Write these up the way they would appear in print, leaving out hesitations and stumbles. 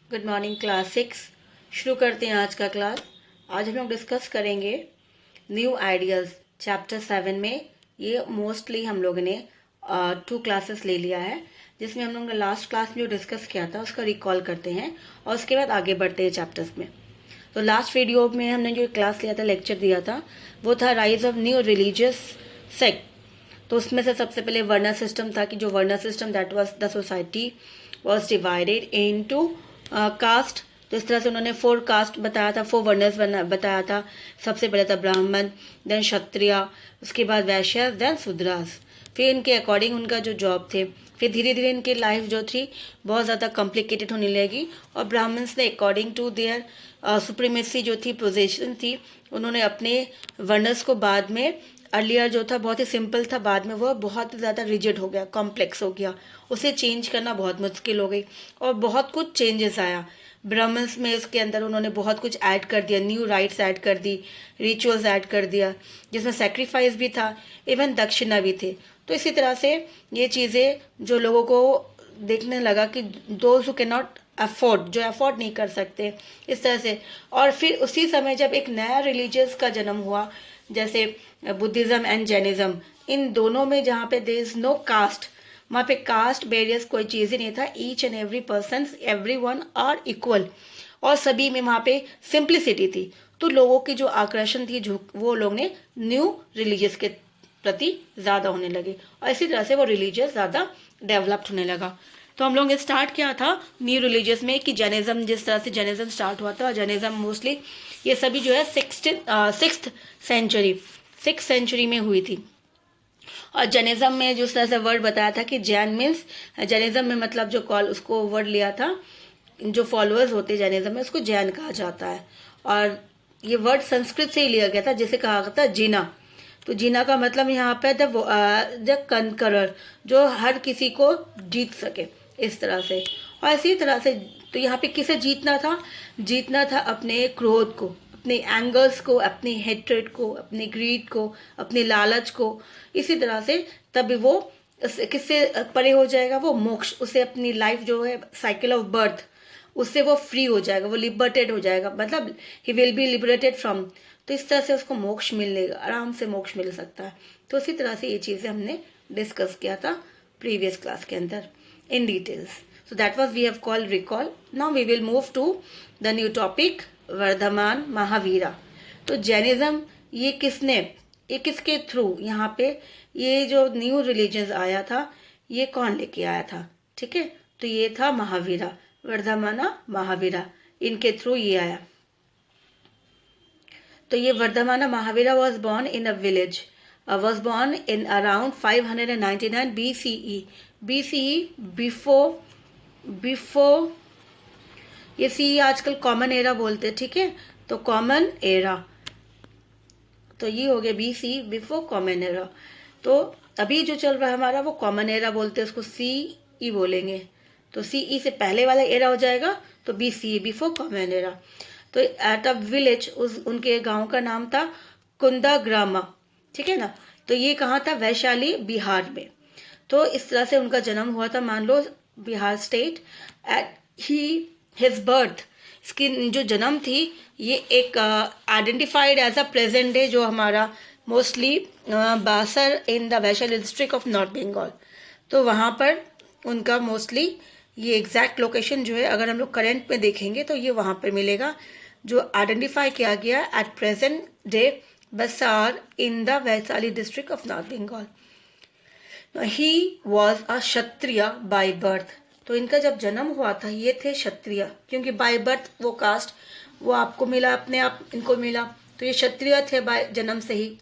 Good morning class 6। शुरू करते हैं आज का क्लास। आज हम लोग डिस्कस करेंगे न्यू आइडियाज़ चैप्टर 7 में। ये मोस्टली हम लोगों ने 2 क्लासेस ले लिया है, जिसमें हम लोग ने लास्ट क्लास में जो डिस्कस किया था उसका रिकॉल करते हैं और उसके बाद आगे बढ़ते हैं चैप्टर्स में। तो लास्ट वीडियो में हमने जो क्लास लिया था, लेक्चर दिया था, वो था rise of new religious sect. तो उसमें से सबसे पहले वर्नर सिस्टम था कि जो varna system that was the society was divided into caste. तो इस तरह से उन्होंने 4 कास्ट बताया था, 4 वर्नर्स बताया था। सबसे पहले था ब्राह्मण, देन क्षत्रिय, उसके बाद वैश्य, देन शूद्रास। फिर इनके अकॉर्डिंग उनका जो जॉब थे, फिर धीरे धीरे इनकी लाइफ जो थी बहुत ज़्यादा कॉम्प्लिकेटेड होने लगी। और ब्राह्मण्स ने अकॉर्डिंग टू देयर सुप्रीमेसी जो थी, पोजीशन थी, उन्होंने अपने वर्नर्स को बाद में, अर्लियर जो था बहुत ही सिंपल था, बाद में वो बहुत ज़्यादा रिजिड हो गया, कॉम्प्लेक्स हो गया। उसे चेंज करना बहुत मुश्किल हो गई और बहुत कुछ चेंजेस आया ब्राह्मण्स में। इसके अंदर उन्होंने बहुत कुछ ऐड कर दिया, न्यू राइट्स ऐड कर दी, रिचुअल्स ऐड कर दिया, जिसमें सेक्रीफाइस भी था, इवन दक्षिणा भी थे। तो इसी तरह से ये चीज़ें जो लोगों को देखने लगा कि those who can not afford, जो अफोर्ड नहीं कर सकते, इस तरह से। और फिर उसी समय जब एक नया रिलीजियस का जन्म हुआ, जैसे बुद्धिज्म एंड जैनिज्म, इन दोनों में जहाँ पे देयर इज नो कास्ट, वहाँ पे कास्ट बैरियर्स कोई चीज़ ही नहीं था। Each and every person, every one are equal, और सभी में वहाँ पे सिंप्लिसिटी थी। तो लोगों की जो आकर्षण थी, जो वो लोग ने न्यू रिलीजियस के प्रति ज़्यादा होने लगे, और इसी तरह से वो रिलीजियस ज़्यादा डेवलप्ड होने लगा। तो हम लोग ने स्टार्ट किया था न्यू रिलीजियस में कि जैनिज्म, जिस तरह से जैनिज्म स्टार्ट हुआ था। जैनिज्म मोस्टली ये सभी जो है सिक्स्थ सेंचुरी में हुई थी। और जैनिज्म में जिस तरह से वर्ड बताया था कि जैन मीन्स, जैनिज्म में मतलब जो कॉल उसको वर्ड लिया था, जो फॉलोअर्स होते हैं जैनिज्म में, उसको जैन कहा जाता है। और ये वर्ड संस्कृत से ही लिया गया था, जिसे कहा गया था जीना। तो जीना का मतलब यहाँ पे द कनकरर, जो हर किसी को जीत सके, इस तरह से। और इसी तरह से तो यहाँ पे किसे जीतना था? जीतना था अपने क्रोध को, अपने एंगर्स को, अपनी हेट्रेड को, अपने ग्रीड को, अपने लालच को। इसी तरह से तभी वो किससे परे हो जाएगा? वो मोक्ष, उसे अपनी लाइफ जो है साइकिल ऑफ बर्थ, उससे वो फ्री हो जाएगा, वो लिबर्टेड हो जाएगा, मतलब he will be liberated from. तो इस तरह से उसको मोक्ष मिलेगा, आराम से मोक्ष मिल सकता है। तो इसी तरह से ये चीज़ें हमने डिस्कस किया था प्रीवियस क्लास के अंदर in details. So that was we have called recall. Now we will move to the new topic, Vardhaman Mahavira. तो जैनिज्म ये किसने, ये किसके थ्रू यहाँ पे ये जो न्यू रिलीजन आया था, ये कौन लेके आया था? ठीक है, तो ये था महावीरा, वर्धमाना महावीरा, इनके थ्रू ये आया। तो ये वर्धमाना Mahavira was born in a village, was born in around 599 BCE, before ये सी आजकल कॉमन एरा बोलते हैं, ठीक है, तो कॉमन एरा, तो ये हो गया BC, बिफोर कॉमन एरा। तो अभी जो चल रहा है हमारा वो कॉमन एरा बोलते हैं, उसको CE बोलेंगे। तो CE से पहले वाला एरा हो जाएगा, तो BCE, बिफोर कॉमन एरा। तो एट अ विलेज, उनके गांव का नाम था कुंदाग्रामा, ठीक है ना। तो ये कहाँ था? वैशाली, बिहार में। तो इस तरह से उनका जन्म हुआ था, मान लो Bihar state. At his birth, इसकी जो जन्म थी, ये एक identified as a present day, जो हमारा mostly Basarh in the Vaishali district of north Bengal. तो वहाँ पर उनका मोस्टली ये एग्जैक्ट लोकेशन जो है, अगर हम लोग करेंट में देखेंगे तो ये वहाँ पर मिलेगा, जो आइडेंटिफाई किया गया eight present day Basarh in the Vaishali district of north Bengal. He was a kshatriya by birth. तो इनका जब जन्म हुआ था, ये थे क्षत्रिय, क्योंकि बाय बर्थ वो कास्ट वो आपको मिला, अपने आप इनको मिला, तो ये क्षत्रिय थे बाय जन्म से ही।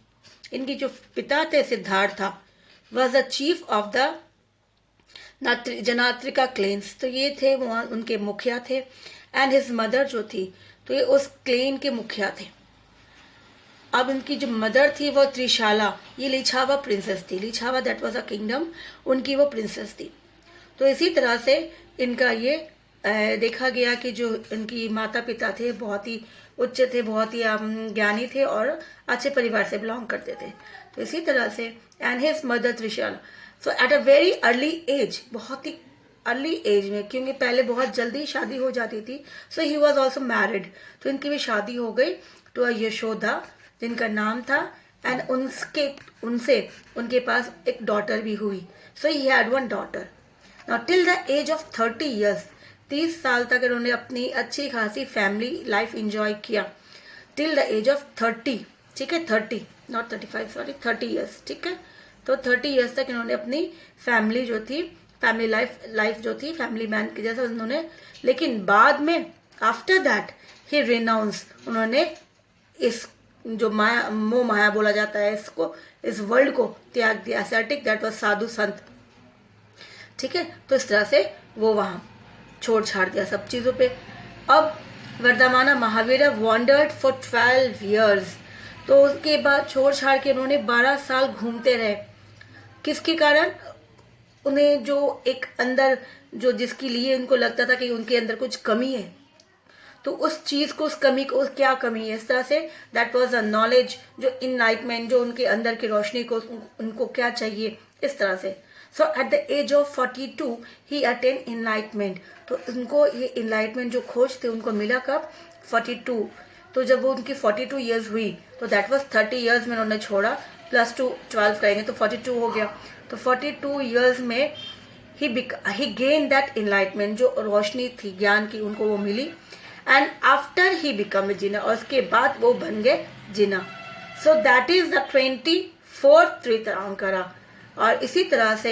इनकी जो पिता थे Siddharth, was the chief of the Jnatrika clans. तो ये थे वहाँ उनके मुखिया थे। एंड हिज मदर जो थी, तो ये उस क्लेन के मुखिया थे। अब इनकी जो मदर थी वो त्रिशाला, ये लिछावा प्रिंसेस थी। लिछावा दैट वाज अ किंगडम, उनकी वो प्रिंसेस थी। तो इसी तरह से इनका ये देखा गया कि जो इनकी माता पिता थे बहुत ही उच्च थे, बहुत ही ज्ञानी थे और अच्छे परिवार से बिलोंग करते थे। तो इसी तरह से and his mother Trishala, so at a very early age, बहुत ही अर्ली एज में, क्योंकि पहले बहुत जल्दी शादी हो जाती थी. सो ही वॉज ऑल्सो मैरिड, तो इनकी भी शादी हो गई टू अ यशोदा जिनका नाम था. एंड उनसे उनके पास एक डॉटर भी हुई. So he had one daughter. Now till the age of 30 years, 30 साल तक इन्होंने अपनी अच्छी खासी फैमिली लाइफ इंजॉय किया. टिल द एज ऑफ 30, ठीक है, 30 नॉट 35, सॉरी 30 ईयर्स, ठीक है. तो 30 ईयर्स तक इन्होंने अपनी फैमिली जो थी, फैमिली लाइफ जो थी फैमिली मैन की जैसा उन्होंने, लेकिन बाद में आफ्टर दैट ही रिनाउंस, उन्होंने इस जो मोह माया बोला जाता है इसको, इस वर्ल्ड को त्याग दिया. एसेटिक, दैट वाज साधु संत, ठीक है. तो इस तरह से वो वहां छोड़ छाड़ दिया सब चीजों पे. अब वर्धमाना महावीर वॉन्डर्ड फॉर 12 ईयर्स. तो उसके बाद छोड़ छाड़ के उन्होंने 12 साल घूमते रहे. किसके कारण? उन्हें जो एक अंदर जो जिसके लिए उनको लगता था कि उनके अंदर कुछ कमी है, तो उस चीज को, उस कमी को, क्या कमी है, इस तरह say that was a knowledge, जो इनलाइटमेंट, जो उनके अंदर की रोशनी को उनको क्या चाहिए, इस तरह से. So at the age of 42 he attain enlightenment. तो उनको ये इनलाइटमेंट जो खोज थे उनको मिला कब? 42. तो जब वो उनकी 42 ईयर्स हुई तो दैट वाज 30 ईयर्स में उन्होंने छोड़ा, प्लस 2 12 करेंगे तो 42 हो गया. तो 42 ईयर्स में ही गेन दैट इनलाइटमेंट, जो रोशनी थी ज्ञान की, उनको वो मिली. And after he become a Jina, और उसके बाद वो बन गए Jina. So that is the 24th tirthankara. और इसी तरह से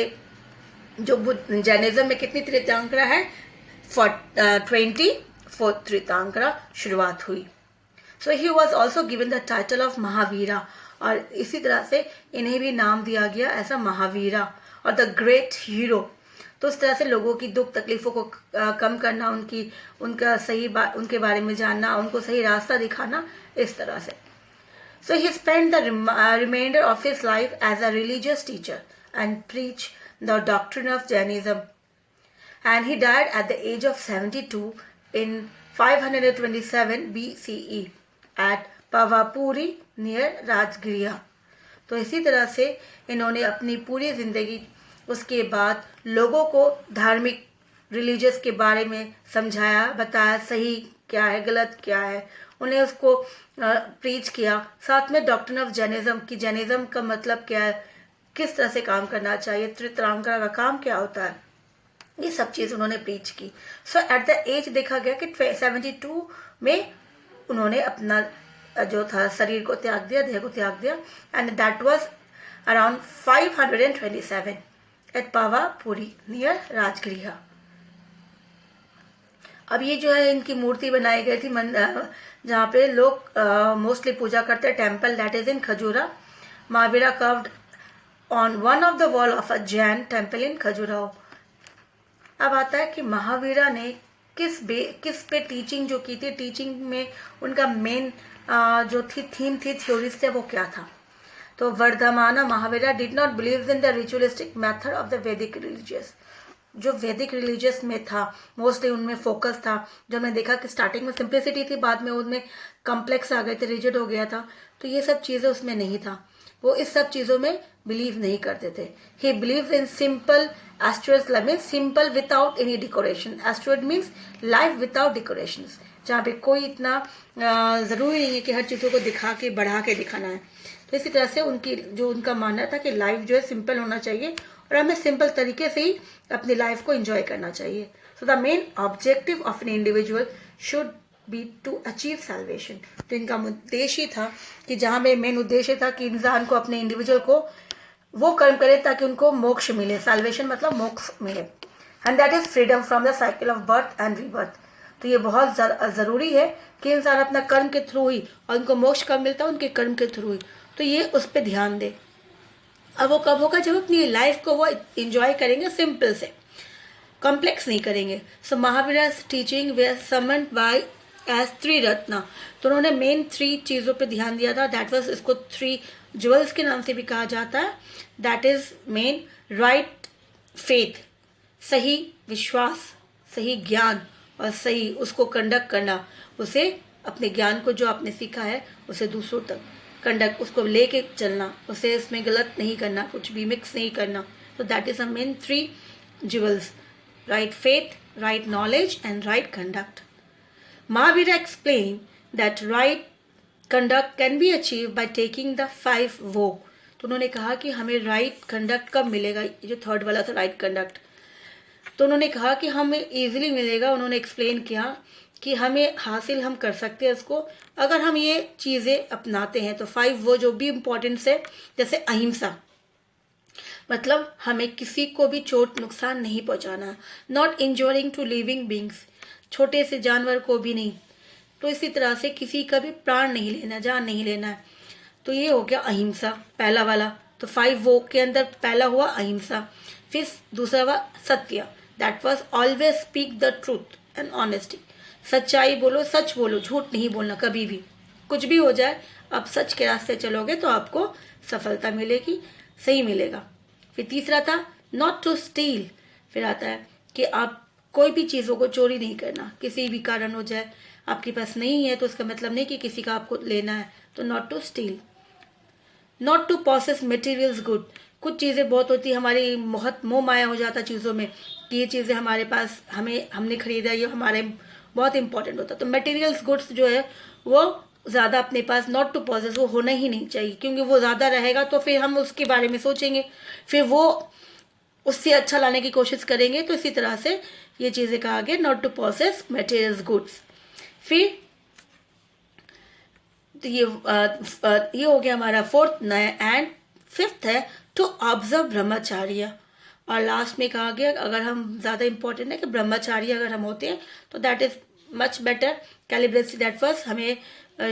जो जैनिज्म में कितनी तीर्थंकरा है? 24th तीर्थंकरा शुरुआत हुई. So he was also given the title of Mahavira, और इसी तरह से इन्हें भी नाम दिया गया ऐसा महावीरा, और द ग्रेट हीरो. तो इस तरह से लोगों की दुख तकलीफों को कम करना, उनका सही उनके बारे में जानना, उनको सही रास्ता दिखाना, इस तरह से. So he spend the reminder of his life as a religious teacher and preach the doctrine of Jainism. And he died at the age of 72 in 527 BCE at Pawapuri near Rajgriha. तो इसी तरह से इन्होंने अपनी पूरी जिंदगी उसके बाद लोगों को धार्मिक रिलीजियस के बारे में समझाया, बताया सही क्या है, गलत क्या है, उन्हें उसको प्रीच किया. साथ में डॉक्ट्रिन ऑफ जैनिज्म की, जैनिज्म का मतलब क्या है, किस तरह से काम करना चाहिए, तीर्थंकरा का काम क्या होता है, ये सब चीज उन्होंने प्रीच की. सो एट द एज देखा गया कि 72 में उन्होंने अपना जो था शरीर को त्याग दिया, देह को त्याग दिया. And that was around 527 at Pawapuri near Rajgriha. अब ये जो है इनकी मूर्ति बनाई गई थी जहाँ पे लोग मोस्टली पूजा करते हैं, temple that is in Khajura. Mahavira carved on one of the wall of a Jain temple in Khajuraho. अब आता है कि महावीरा ने किस पे टीचिंग जो की थी, टीचिंग में उनका मेन जो थी थीम थी, थ्योरीज थे, वो क्या था. तो वर्धमाना Mahavira did not believe in the ritualistic method of the वैदिक रिलीजियस. जो वैदिक रिलीजियस में था मोस्टली उनमें फोकस था. जो हमने देखा कि स्टार्टिंग में सिंप्लिसिटी थी, बाद में उनमें कॉम्प्लेक्स आ गए थे, रिजिड हो गया था. तो ये सब चीजें उसमें नहीं था, वो इस सब चीजों में बिलीव नहीं करते थे. ही believe in simple asteroid, means simple without any decoration. Asteroid means life without decoration, जहाँ पे कोई इतना जरूरी नहीं है कि हर चीजों को दिखा के बढ़ा के दिखाना है. तो इसी तरह से उनका मानना था कि लाइफ जो है सिंपल होना चाहिए और हमें सिंपल तरीके से ही अपनी लाइफ को एंजॉय करना चाहिए. So the main objective of an individual should be to achieve salvation. तो इनका उद्देश्य ही था कि जहाँ में मेन उद्देश्य था कि इंसान को, अपने इंडिविजुअल को वो कर्म करे ताकि उनको मोक्ष मिले. सैल्वेशन मतलब मोक्ष मिले. And that is freedom from the cycle of birth and rebirth. तो ये बहुत जरूरी है कि इंसान अपना कर्म के थ्रू ही, और उनको मोक्ष कब मिलता है, उनके कर्म के थ्रू ही. तो ये उस पर ध्यान दे. अब वो कब होगा? जब अपनी लाइफ को वो एंजॉय करेंगे सिंपल से, कॉम्प्लेक्स नहीं करेंगे. सो महावीरा's टीचिंग वे समन्ड बाय एज 3 रत्ना. तो उन्होंने मेन 3 चीज़ों पे ध्यान दिया था. दैट वाज, इसको 3 ज्वेल्स के नाम से भी कहा जाता है. That is main right faith, सही विश्वास, सही ज्ञान, और सही उसको कंडक्ट करना, उसे अपने ज्ञान को जो आपने सीखा है उसे दूसरों तक कंडक्ट, उसको लेके चलना, उसे इसमें गलत नहीं करना, कुछ भी मिक्स नहीं करना. तो that is a main 3 jewels. right faith, right knowledge, and right conduct. Mahavira explained that right conduct can be achieved by taking the 5 वो. तो उन्होंने कहा कि हमें राइट कंडक्ट कब मिलेगा, ये जो थर्ड वाला था राइट कंडक्ट, तो उन्होंने कहा कि हमें इजीली मिलेगा. उन्होंने एक्सप्लेन किया कि हमें हासिल हम कर सकते हैं इसको अगर हम ये चीज़ें अपनाते हैं. तो 5 वो जो भी इम्पोर्टेंस है, जैसे अहिंसा, मतलब हमें किसी को भी चोट नुकसान नहीं पहुंचाना, नॉट इंजोरिंग टू लिविंग बींग्स, छोटे से जानवर को भी नहीं. तो इसी तरह से किसी का भी प्राण नहीं लेना, जान नहीं लेना है. तो ये हो गया अहिंसा, पहला वाला. तो 5 वो के अंदर पहला हुआ अहिंसा. फिर दूसरा हुआ सत्य, that was always speak the truth and honesty, सच्चाई बोलो, सच बोलो, झूठ नहीं बोलना कभी भी. कुछ भी हो जाए, आप सच के रास्ते चलोगे तो आपको सफलता मिलेगी, सही मिलेगा. फिर तीसरा था नॉट टू स्टील. फिर आता है कि आप कोई भी चीज़ों को चोरी नहीं करना, किसी भी कारण हो जाए, आपके पास नहीं है तो उसका मतलब नहीं कि किसी का आपको लेना है. तो not to steal. Not to possess materials good. कुछ चीज़ें बहुत होती है, हमारी बहुत मोह माया हो जाता चीज़ों में कि ये चीज़ें हमारे पास, हमने खरीदा, ये हमारे बहुत इंपॉर्टेंट होता. तो मटेरियल्स गुड्स जो है वो ज़्यादा अपने पास, नॉट टू पॉसेस, वो होना ही नहीं चाहिए, क्योंकि वो ज़्यादा रहेगा तो फिर हम उसके बारे में सोचेंगे, फिर वो उससे अच्छा लाने की कोशिश करेंगे. तो इसी तरह से ये चीज़ें कहा गया, not to possess materials goods. फिर तो ये हो गया हमारा फोर्थ. एंड फिफ्थ है टू ऑब्जर्व ब्रह्मचार्य. और लास्ट में कहा गया अगर हम ज़्यादा इंपॉर्टेंट है कि ब्रह्मचारी अगर हम होते हैं तो that is much better. Celibacy that first. हमें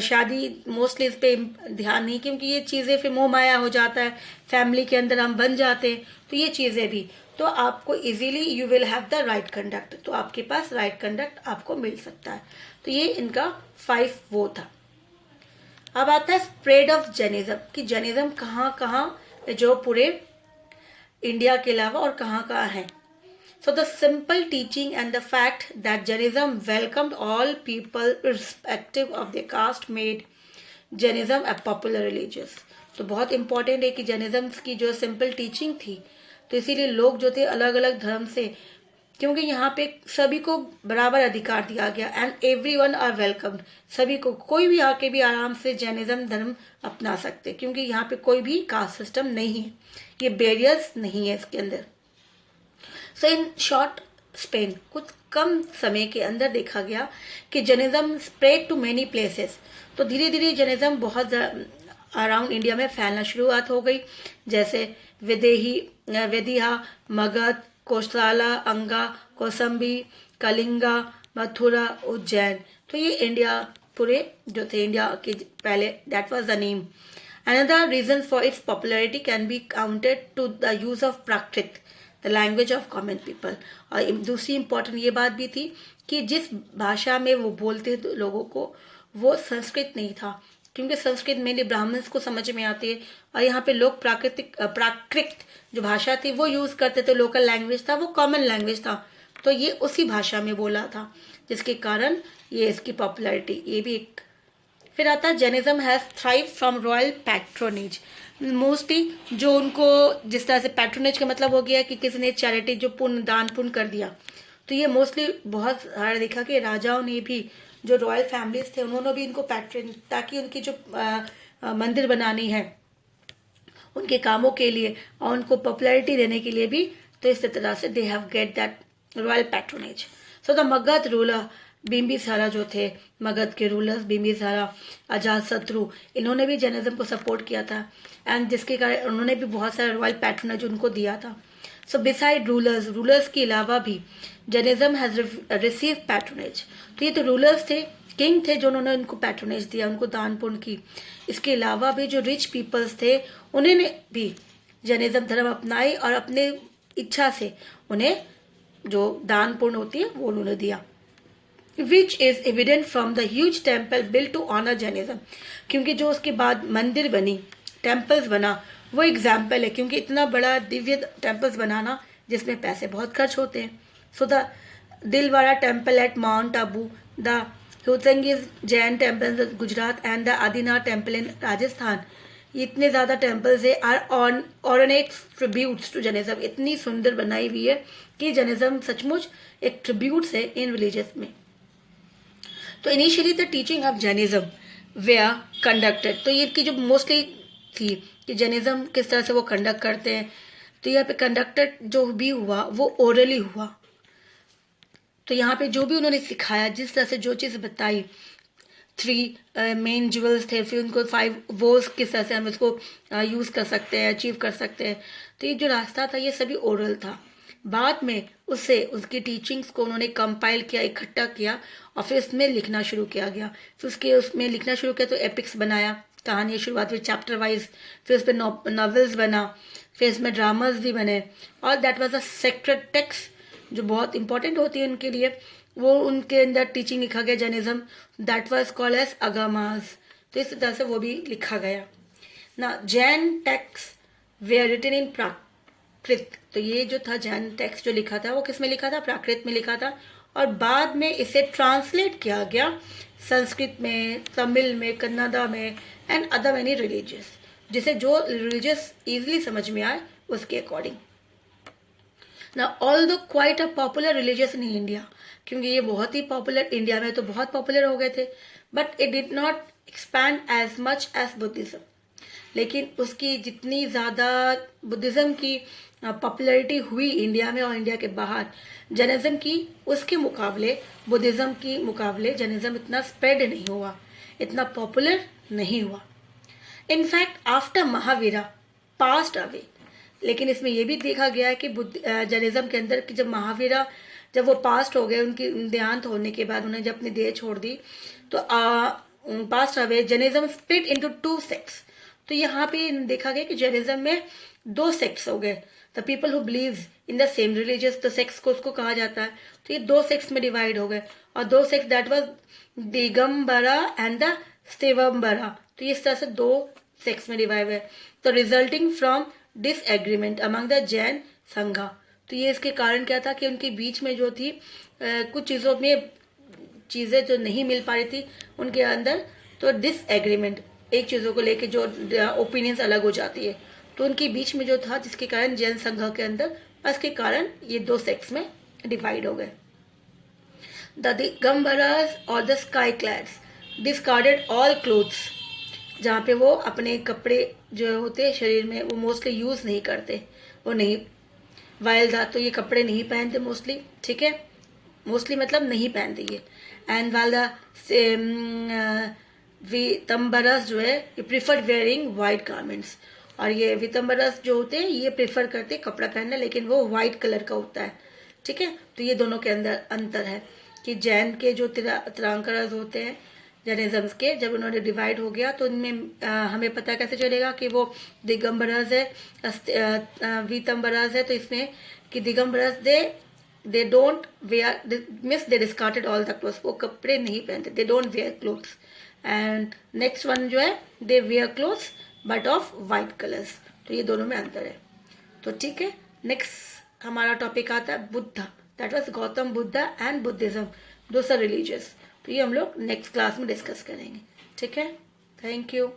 शादी मोस्टली इस पे ध्यान नहीं, क्योंकि ये चीज़ें फिर मोह माया हो जाता है, फैमिली के अंदर हम बन जाते हैं. तो ये चीज़ें भी, तो आपको easily you will have the right conduct. तो आपके पास राइट कंडक्ट आपको मिल सकता है. तो ये इनका 5 वो था. अब आता है स्प्रेड ऑफ जैनिज्म, कि जैनिज्म कहाँ कहाँ जो पूरे इंडिया के अलावा और कहाँ कहाँ है. So the simple teaching and the fact that Jainism welcomed all people respective of the caste made Jainism a popular religious. तो बहुत इंपॉर्टेंट है कि जैनिज्म की जो सिंपल टीचिंग थी, तो इसीलिए लोग जो थे अलग अलग धर्म से, क्योंकि यहाँ पे सभी को बराबर अधिकार दिया गया, एंड एवरीवन आर वेलकम्ड. सभी को, कोई भी आके भी आराम से जैनिज्म धर्म अपना सकते, क्योंकि यहाँ पे कोई भी कास्ट सिस्टम नहीं है, ये बैरियर्स नहीं है इसके अंदर. सो इन शॉर्ट स्पेन, कुछ कम समय के अंदर देखा गया कि Jainism spread to many places. तो धीरे धीरे जैनिज्म बहुत अराउंड इंडिया में फैलना शुरुआत हो गई, जैसे विदिहा, मगध, कोसला, अंगा, कौसंबी, कलिंगा, मथुरा, उज्जैन. तो ये इंडिया पूरे जो थे इंडिया के पहले, that was the name. Another reason for its popularity can be counted to the use of Prakrit, the language of common people. और दूसरी इंपॉर्टेंट ये बात भी थी कि जिस भाषा में वो बोलते लोगों को, वो संस्कृत नहीं था, क्योंकि संस्कृत मेनली ब्राह्मण्स को समझ में आती है, और यहाँ पे लोग प्राकृत जो भाषा थी वो यूज करते थे, लोकल लैंग्वेज था, वो कॉमन लैंग्वेज था. तो ये उसी भाषा में बोला था, जिसके कारण ये इसकी पॉपुलैरिटी, ये भी एक. फिर आता है Jainism has thrive from royal patronage. Mostly जो उनको जिस तरह से पैट्रोनेज का मतलब हो गया कि किसी ने चैरिटी, जो पुण्य, दान पुण्य कर दिया, तो ये मोस्टली बहुत सारा देखा कि राजाओं ने भी, जो रॉयल फैमिलीज थे, उन्होंने भी इनको पैट्रन, ताकि उनकी जो मंदिर बनानी है उनके कामों के लिए और उनको पॉपुलैरिटी देने के लिए भी, तो इस तरह से they have get that royal patronage. So the Magadh ruler Bimbisara जो थे, मगध के रूलर्स बिम्बिसारा, अजात शत्रु, इन्होंने भी जैनिज्म को सपोर्ट किया था, एंड जिसके कारण उन्होंने भी बहुत सारा रॉयल पैट्रोनेज उनको दिया था. सो बिसाइड रूलर्स के अलावा भी जैनिज्म हैज रिसीव पैट्रोनेज. तो ये तो रूलर्स थे, किंग थे, जो उन्होंने उनको पैट्रोनेज दिया, उनको दान पुण्य की. इसके अलावा भी जो रिच पीपल्स थे, उन्होंने भी जैनिज्म धर्म अपनाई, और अपने इच्छा से उन्हें जो दान पुण्य होती है वो उन्होंने दिया. Which is evident from the huge temple built to honour Jainism. क्योंकि जो उसके बाद मंदिर बनी, टेम्पल्स बना, वो एग्जाम्पल है, क्योंकि इतना बड़ा दिव्य टेम्पल्स बनाना जिसमें पैसे बहुत खर्च होते हैं. So the Dilwara temple at mount Abu, the Hutheesing Jain temple in Gujarat, and the Adinath temple in Rajasthan. इतने ज़्यादा टेम्पल्स है, are ornate tributes to Jainism. इतनी सुंदर बनाई हुई है कि जैनिज्म सचमुच एक ट्रिब्यूट है इन रिलीजियस में। तो initially the teaching of Jainism were conducted, तो ये की जो मोस्टली थी कि जैनिज्म किस तरह से वो कंडक्ट करते हैं, तो यहाँ पे कंडक्टेड जो भी हुआ वो ओरली हुआ। तो यहाँ पे जो भी उन्होंने सिखाया, जिस तरह से जो चीज़ बताई, 3 मेन ज्वेल्स थे, फिर उनको 5 वोज किस तरह से हम इसको यूज़ कर सकते हैं, अचीव कर सकते हैं। तो ये जो रास्ता था ये सभी ओरल था। बाद में उससे उसकी टीचिंग्स को उन्होंने कंपाइल किया, इकट्ठा किया और फिर उसमें लिखना शुरू किया गया। फिर उसमें लिखना शुरू किया तो एपिक्स बनाया, कहानी शुरुआत हुई चैप्टर वाइज, फिर उस पर नॉवेल्स बना, फिर इसमें ड्रामाज भी बने। और that was a sacred text जो बहुत इंपॉर्टेंट होती है उनके लिए, वो उनके अंदर टीचिंग लिखा गया Jainism, that was called as Agamas. तो इस तरह से वो भी लिखा गया ना। Jain text were written in Prakrit, तो ये जो था जैन टेक्स्ट जो लिखा था वो किस में लिखा था, प्राकृत में लिखा था। और बाद में इसे ट्रांसलेट किया गया संस्कृत में, तमिल में, कन्नड़ा में एंड अदर मेनी रिलीजियस, जिसे जो रिलीजियस इजिली समझ में आए उसके अकॉर्डिंग। ना although quite a popular religious in India, क्योंकि ये बहुत ही पॉपुलर इंडिया में तो बहुत पॉपुलर हो गए थे, but it did not expand as much as Buddhism. लेकिन उसकी जितनी ज़्यादा बुद्धिज्म की पॉपुलैरिटी हुई इंडिया में और इंडिया के बाहर जैनिज्म की, उसके मुकाबले बुद्धिज्म की मुकाबले जैनिज्म इतना स्प्रेड नहीं हुआ, इतना पॉपुलर नहीं हुआ। In fact after Mahavira passed away, लेकिन इसमें यह भी देखा गया है कि जैनिज्म के अंदर कि जब महावीरा जब वो पास्ट हो गए, उनकी देहांत होने के बाद उन्हें जब अपनी देह छोड़ दी, तो passed away Jainism split into 2 sects. तो यहाँ पे देखा गया कि जैनिज्म में 2 सेक्ट्स हो गए। The people who believe in the same religious, the sects को उसको कहा जाता है। तो ये 2 सेक्ट्स में डिवाइड हो गए, और 2 sects that was Digambara and the स्तेवंबरा। तो इस तरह से 2 सेक्ट्स में डिवाइड है। तो resulting from disagreement among the Jain संघा, तो ये इसके कारण क्या था कि उनके बीच में जो थी कुछ चीज़ों में चीज़ें जो नहीं मिल पा रही थी उनके अंदर, तो डिसएग्रीमेंट, एक चीज़ों को लेके जो ओपिनियंस अलग हो जाती है, तो उनके बीच में जो था, जिसके कारण जैन संघ के अंदर, इसके कारण ये 2 सेक्ट्स में डिवाइड हो गए। द दिगंबरास और the sky क्लैड्स discarded all clothes, जहाँ पे वो अपने कपड़े जो होते हैं शरीर में वो मोस्टली यूज़ नहीं करते, वो नहीं वाइल था, तो ये कपड़े नहीं पहनते मोस्टली, ठीक है, मोस्टली मतलब नहीं पहनते ये। एंड वाइल द वितंबरस जो है ये प्रिफर वेयरिंग वाइट गारमेंट्स, और ये वितंबरस जो होते हैं ये प्रिफर करते कपड़ा पहनना, लेकिन वो वाइट कलर का होता है, ठीक है। तो ये दोनों के अंदर अंतर है कि जैन के जो तीर्थंकरस होते हैं जैनिज्म के, जब उन्होंने डिवाइड हो गया तो इनमें हमें पता कैसे चलेगा कि वो दिगंबरस है, वीतंबरस है। तो इसमें कि Digambaras they don't wear means they discarded all the clothes, वो कपड़े नहीं पहनते, they don't wear clothes. And next one जो है they wear clothes but of white colours, तो ये दोनों में अंतर है। तो ठीक है, नेक्स्ट हमारा टॉपिक आता है Buddha, that was Gautam Buddha and Buddhism, दो सर रिलीजियस। तो ये हम लोग नेक्स्ट क्लास में डिस्कस करेंगे, ठीक है। Thank you.